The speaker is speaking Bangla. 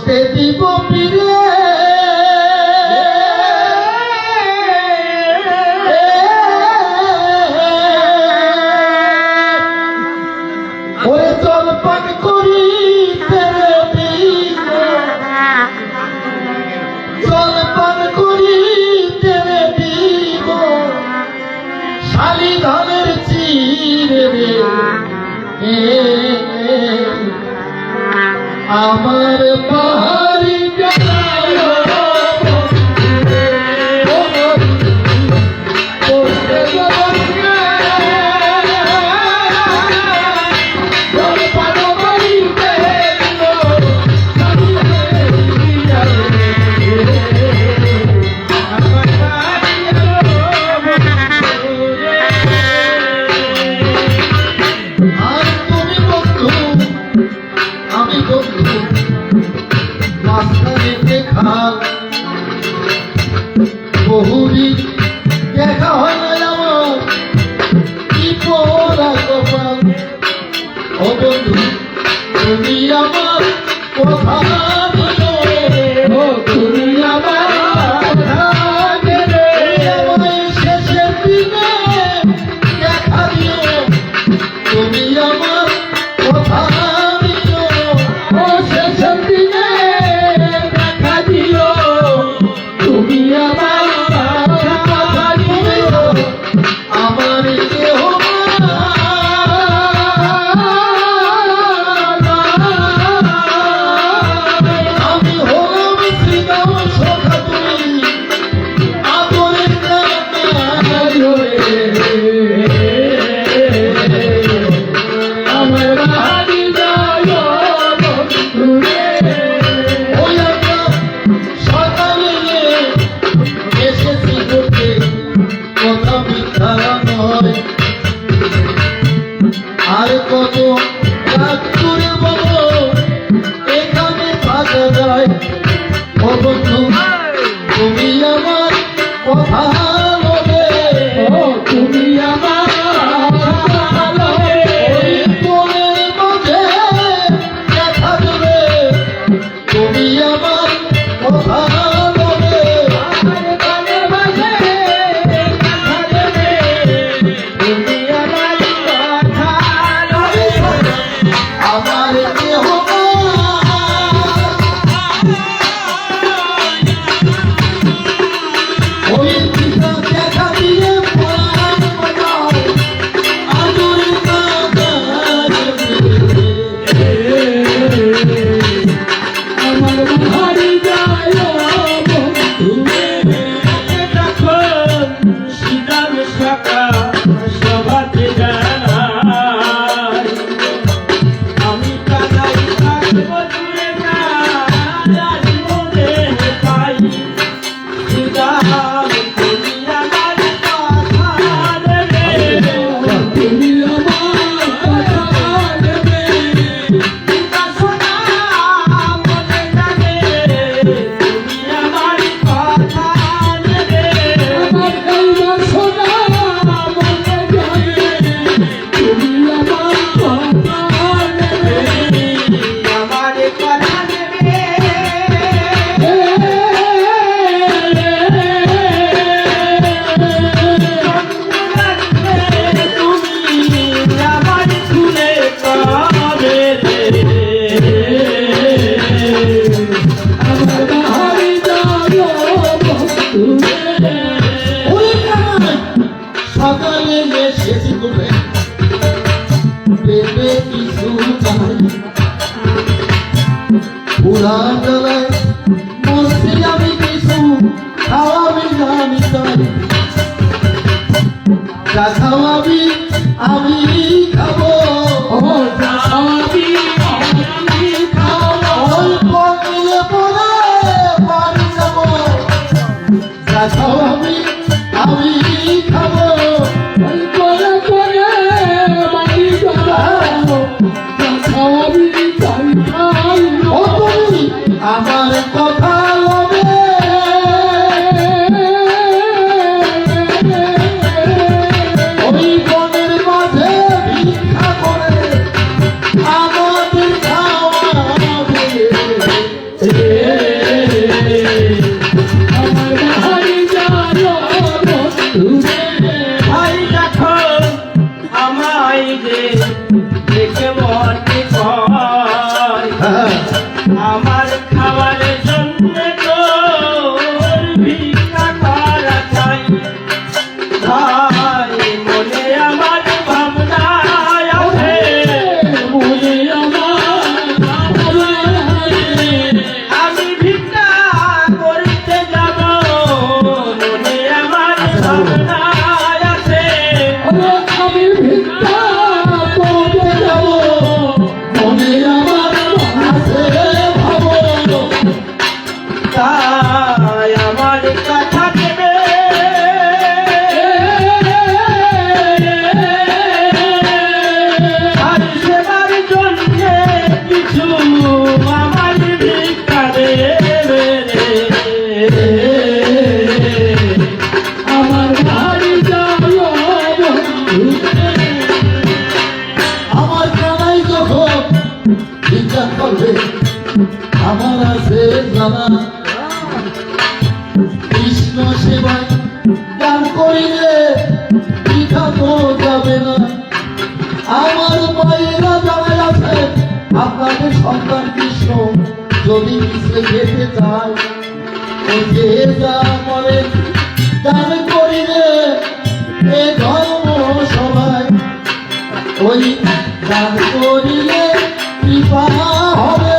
বসতে দিব পিলে ওরে জল পান করি জল পান করি তেরে দিব শালি ধানের চিরে আমার পাহাড়ি বহুদিন দেখা হয় না আমার কি পোড়া কপাল ও বন্ধু তুমি আমার কথা তুমি আমার শেষের দিনে দেখা দিও তুমি আমার কথা শেষের দিনে দেখা দিও তুমি আমার আর কত রাত্রে বলো এখানে থাকা যায় ও বন্ধু তুমি আমার কথা বলে তুমি আমার মনের মাঝে দেখা দেবে তুমি আমার কথা সকালে এসেছি করে পেটে কিছু চাই পুরা জ্বালায় মরছি আমি কিছু খাওয়াবি না আমি চাই যা খাওয়াবি আমি খাবো যা খাওয়াবি আমি খাবো অল্প মিলে পড়ে বাড়ি যাবো যা খাওয়াবি আমি খাবো আমার কথা হবে ওই বনের মাঝে আমার খাবারের জন্য তোর ভিক্ষা করা চাই ভাই মনে আমার ভাবনা আছে মনে আমার ভাবনা আছে। আমি ভিক্ষা করতে যাব মনে আমার ভাবনা আছে আমি ভিক্ষা করতে যাব মনে আমার আছে ভাবো। তাই আমার কথা দেবে আর সেবার জন্য কিছু আমার ভিক্ষা দেবে আমার বাড়ি যাবো বন্ধু। আমার জানাই যখন ভিক্ষা করবে আমার আছে জানা কৃষ্ণ সেবায় গান করিলে পিঠা তো যাবে না। আমার মায়েরা জানাই আছে আপনাদের সন্তান কৃষ্ণ যদি মিশে যেতে চায় ও যে যা করে গান করিলে এ ধর্ম সবাই ওই গান করিলে কৃপা হবে।